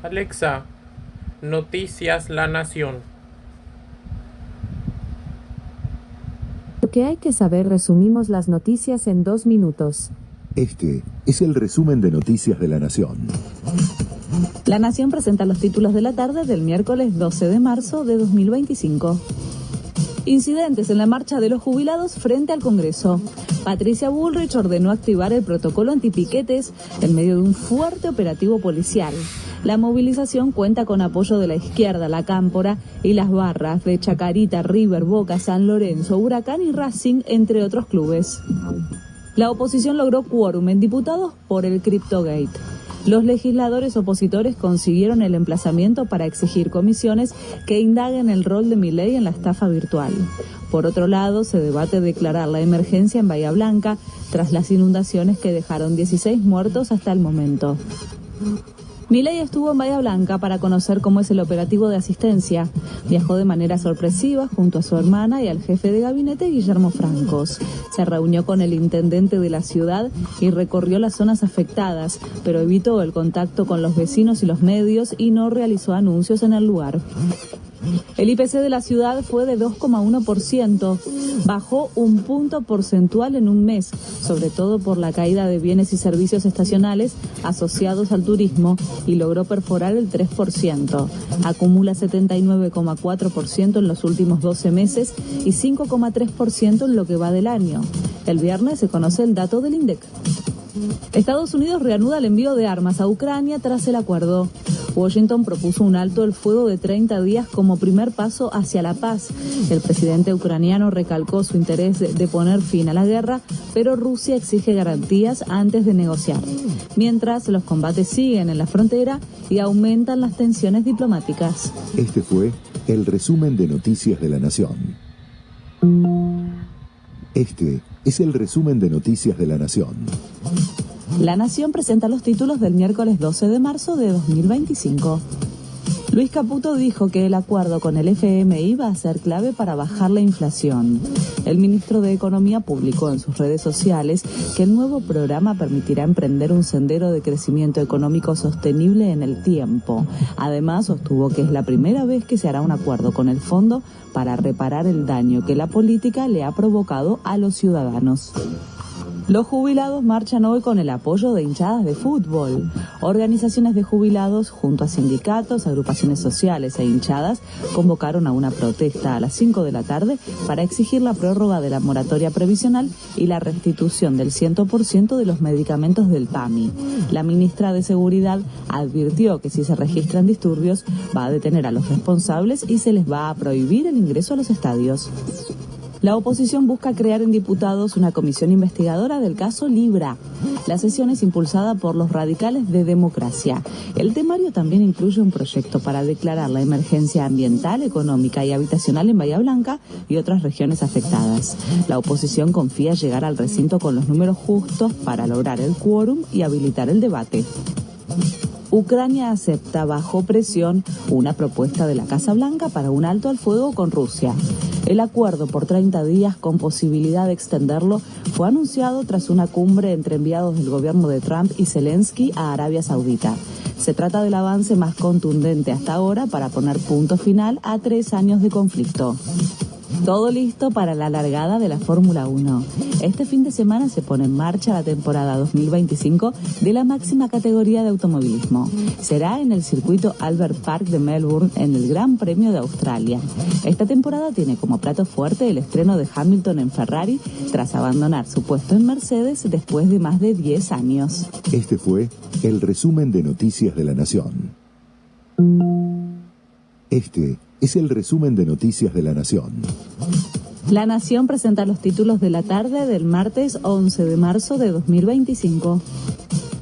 Alexa, Noticias La Nación. Lo que hay que saber, resumimos las noticias en 2 minutos. Este es el resumen de Noticias de la Nación. La Nación presenta los títulos de la tarde del miércoles 12 de marzo de 2025. Incidentes en la marcha de los jubilados frente al Congreso. Patricia Bullrich ordenó activar el protocolo antipiquetes en medio de un fuerte operativo policial. La movilización cuenta con apoyo de la izquierda, la Cámpora y las barras de Chacarita, River, Boca, San Lorenzo, Huracán y Racing, entre otros clubes. La oposición logró quórum en diputados por el Cryptogate. Los legisladores opositores consiguieron el emplazamiento para exigir comisiones que indaguen el rol de Milei en la estafa virtual. Por otro lado, se debate declarar la emergencia en Bahía Blanca tras las inundaciones que dejaron 16 muertos hasta el momento. Milei estuvo en Bahía Blanca para conocer cómo es el operativo de asistencia. Viajó de manera sorpresiva junto a su hermana y al jefe de gabinete, Guillermo Francos. Se reunió con el intendente de la ciudad y recorrió las zonas afectadas, pero evitó el contacto con los vecinos y los medios y no realizó anuncios en el lugar. El IPC de la ciudad fue de 2,1%, bajó un punto porcentual en un mes, sobre todo por la caída de bienes y servicios estacionales asociados al turismo, y logró perforar el 3%. Acumula 79,4% en los últimos 12 meses y 5,3% en lo que va del año. El viernes se conoce el dato del INDEC. Estados Unidos reanuda el envío de armas a Ucrania tras el acuerdo. Washington propuso un alto el fuego de 30 días como primer paso hacia la paz. El presidente ucraniano recalcó su interés de poner fin a la guerra, pero Rusia exige garantías antes de negociar. Mientras, los combates siguen en la frontera y aumentan las tensiones diplomáticas. Este fue el resumen de Noticias de la Nación. Este es el resumen de Noticias de la Nación. La Nación presenta los títulos del miércoles 12 de marzo de 2025. Luis Caputo dijo que el acuerdo con el FMI va a ser clave para bajar la inflación. El ministro de Economía publicó en sus redes sociales que el nuevo programa permitirá emprender un sendero de crecimiento económico sostenible en el tiempo. Además, sostuvo que es la primera vez que se hará un acuerdo con el fondo para reparar el daño que la política le ha provocado a los ciudadanos. Los jubilados marchan hoy con el apoyo de hinchadas de fútbol. Organizaciones de jubilados, junto a sindicatos, agrupaciones sociales e hinchadas, convocaron a una protesta a las 5 de la tarde para exigir la prórroga de la moratoria previsional y la restitución del 100% de los medicamentos del PAMI. La ministra de Seguridad advirtió que si se registran disturbios, va a detener a los responsables y se les va a prohibir el ingreso a los estadios. La oposición busca crear en diputados una comisión investigadora del caso Libra. La sesión es impulsada por los radicales de Democracia. El temario también incluye un proyecto para declarar la emergencia ambiental, económica y habitacional en Bahía Blanca y otras regiones afectadas. La oposición confía llegar al recinto con los números justos para lograr el quórum y habilitar el debate. Ucrania acepta bajo presión una propuesta de la Casa Blanca para un alto al fuego con Rusia. El acuerdo por 30 días con posibilidad de extenderlo fue anunciado tras una cumbre entre enviados del gobierno de Trump y Zelensky a Arabia Saudita. Se trata del avance más contundente hasta ahora para poner punto final a 3 años de conflicto. Todo listo para la largada de la Fórmula 1. Este fin de semana se pone en marcha la temporada 2025 de la máxima categoría de automovilismo. Será en el circuito Albert Park de Melbourne, en el Gran Premio de Australia. Esta temporada tiene como plato fuerte el estreno de Hamilton en Ferrari, tras abandonar su puesto en Mercedes después de más de 10 años. Este fue el resumen de Noticias de la Nación. Este es el resumen de Noticias de la Nación. La Nación presenta los títulos de la tarde del martes 11 de marzo de 2025.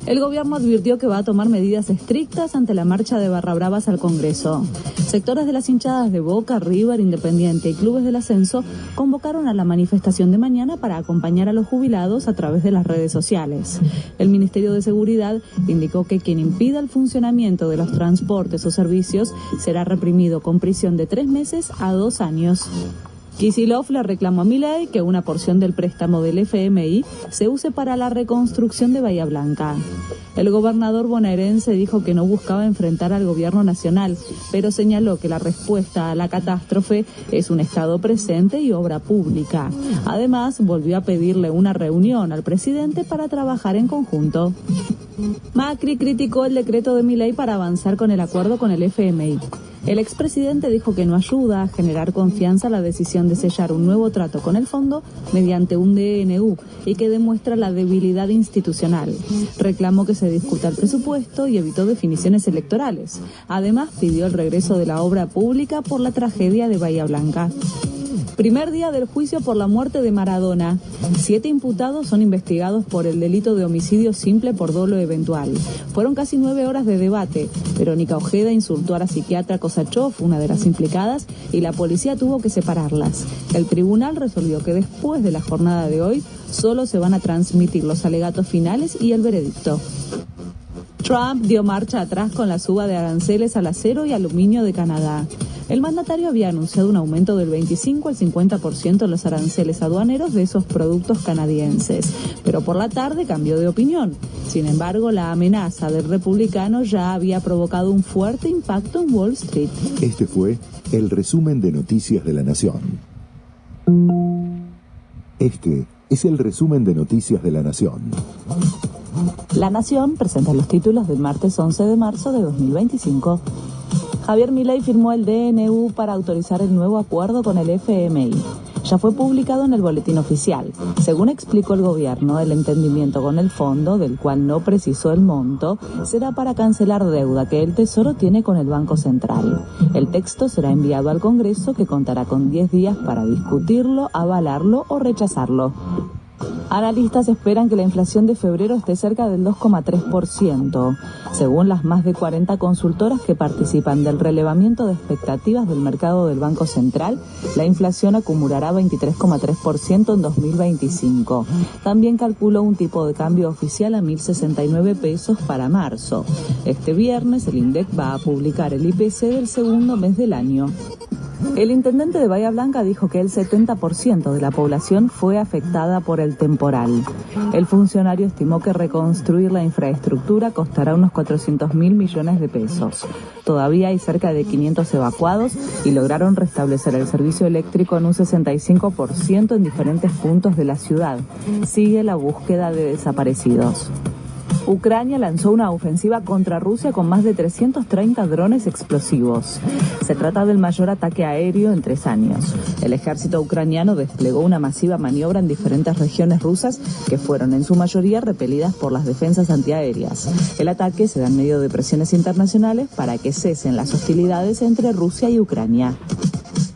El gobierno advirtió que va a tomar medidas estrictas ante la marcha de barrabravas al Congreso. Sectores de las hinchadas de Boca, River, Independiente y clubes del ascenso convocaron a la manifestación de mañana para acompañar a los jubilados a través de las redes sociales. El Ministerio de Seguridad indicó que quien impida el funcionamiento de los transportes o servicios será reprimido con prisión de 3 meses a 2 años. Kicillof le reclamó a Milei que una porción del préstamo del FMI se use para la reconstrucción de Bahía Blanca. El gobernador bonaerense dijo que no buscaba enfrentar al gobierno nacional, pero señaló que la respuesta a la catástrofe es un Estado presente y obra pública. Además, volvió a pedirle una reunión al presidente para trabajar en conjunto. Macri criticó el decreto de Milei para avanzar con el acuerdo con el FMI. El expresidente dijo que no ayuda a generar confianza la decisión de sellar un nuevo trato con el fondo mediante un DNU y que demuestra la debilidad institucional. Reclamó que se discuta el presupuesto y evitó definiciones electorales. Además, pidió el regreso de la obra pública por la tragedia de Bahía Blanca. Primer día del juicio por la muerte de Maradona. 7 imputados son investigados por el delito de homicidio simple por dolo eventual. Fueron casi 9 horas de debate. Verónica Ojeda insultó a la psiquiatra Kosachov, una de las implicadas, y la policía tuvo que separarlas. El tribunal resolvió que después de la jornada de hoy solo se van a transmitir los alegatos finales y el veredicto. Trump dio marcha atrás con la suba de aranceles al acero y aluminio de Canadá. El mandatario había anunciado un aumento del 25 al 50% en los aranceles aduaneros de esos productos canadienses, pero por la tarde cambió de opinión. Sin embargo, la amenaza del republicano ya había provocado un fuerte impacto en Wall Street. Este fue el resumen de Noticias de la Nación. Este es el resumen de Noticias de la Nación. La Nación presenta los títulos del martes 11 de marzo de 2025. Javier Milei firmó el DNU para autorizar el nuevo acuerdo con el FMI. Ya fue publicado en el boletín oficial. Según explicó el gobierno, el entendimiento con el fondo, del cual no precisó el monto, será para cancelar deuda que el Tesoro tiene con el Banco Central. El texto será enviado al Congreso, que contará con 10 días para discutirlo, avalarlo o rechazarlo. Analistas esperan que la inflación de febrero esté cerca del 2,3%. Según las más de 40 consultoras que participan del relevamiento de expectativas del mercado del Banco Central, la inflación acumulará 23,3% en 2025. También calculó un tipo de cambio oficial a 1.069 pesos para marzo. Este viernes el INDEC va a publicar el IPC del segundo mes del año. El intendente de Bahía Blanca dijo que el 70% de la población fue afectada por el temporal. El funcionario estimó que reconstruir la infraestructura costará unos 400.000 millones de pesos. Todavía hay cerca de 500 evacuados y lograron restablecer el servicio eléctrico en un 65% en diferentes puntos de la ciudad. Sigue la búsqueda de desaparecidos. Ucrania lanzó una ofensiva contra Rusia con más de 330 drones explosivos. Se trata del mayor ataque aéreo en 3 años. El ejército ucraniano desplegó una masiva maniobra en diferentes regiones rusas que fueron en su mayoría repelidas por las defensas antiaéreas. El ataque se da en medio de presiones internacionales para que cesen las hostilidades entre Rusia y Ucrania.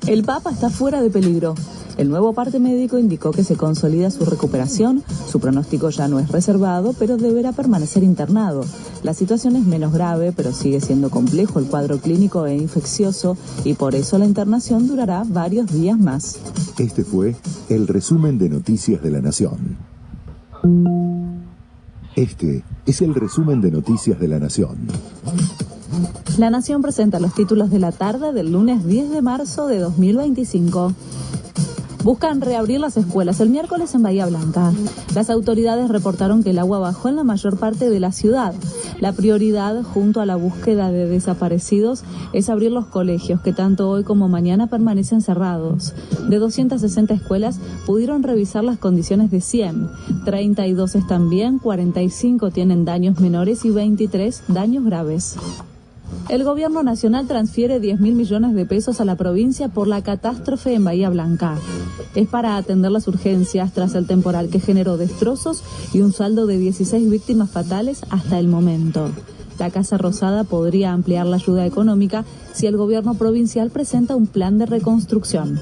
El Papa está fuera de peligro. El nuevo parte médico indicó que se consolida su recuperación. Su pronóstico ya no es reservado, pero deberá permanecer internado. La situación es menos grave, pero sigue siendo complejo el cuadro clínico e infeccioso, y por eso la internación durará varios días más. Este fue el resumen de Noticias de la Nación. Este es el resumen de Noticias de la Nación. La Nación presenta los títulos de la tarde del lunes 10 de marzo de 2025. Buscan reabrir las escuelas el miércoles en Bahía Blanca. Las autoridades reportaron que el agua bajó en la mayor parte de la ciudad. La prioridad, junto a la búsqueda de desaparecidos, es abrir los colegios, que tanto hoy como mañana permanecen cerrados. De 260 escuelas pudieron revisar las condiciones de 100. 32 están bien, 45 tienen daños menores y 23 daños graves. El gobierno nacional transfiere 10.000 millones de pesos a la provincia por la catástrofe en Bahía Blanca. Es para atender las urgencias tras el temporal que generó destrozos y un saldo de 16 víctimas fatales hasta el momento. La Casa Rosada podría ampliar la ayuda económica si el gobierno provincial presenta un plan de reconstrucción.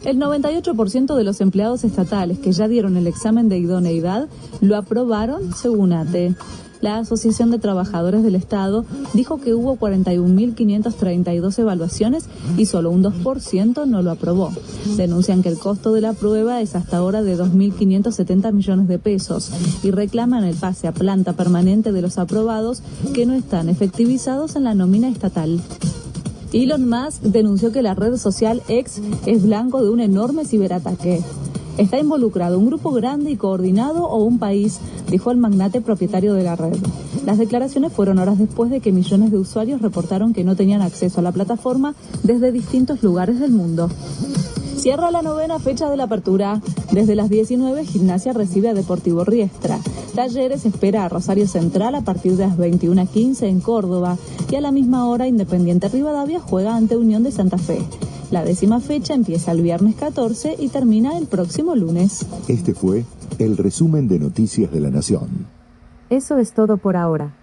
El 98% de los empleados estatales que ya dieron el examen de idoneidad lo aprobaron, según ATE. La Asociación de Trabajadores del Estado dijo que hubo 41.532 evaluaciones y solo un 2% no lo aprobó. Denuncian que el costo de la prueba es hasta ahora de 2.570 millones de pesos y reclaman el pase a planta permanente de los aprobados que no están efectivizados en la nómina estatal. Elon Musk denunció que la red social X es blanco de un enorme ciberataque. ¿Está involucrado un grupo grande y coordinado o un país?, dijo el magnate propietario de la red. Las declaraciones fueron horas después de que millones de usuarios reportaron que no tenían acceso a la plataforma desde distintos lugares del mundo. Cierra la 9ª fecha de la apertura. Desde las 19, Gimnasia recibe a Deportivo Riestra. Talleres espera a Rosario Central a partir de las 21:15 en Córdoba. Y a la misma hora, Independiente Rivadavia juega ante Unión de Santa Fe. La 10ª fecha empieza el viernes 14 y termina el próximo lunes. Este fue el resumen de Noticias de la Nación. Eso es todo por ahora.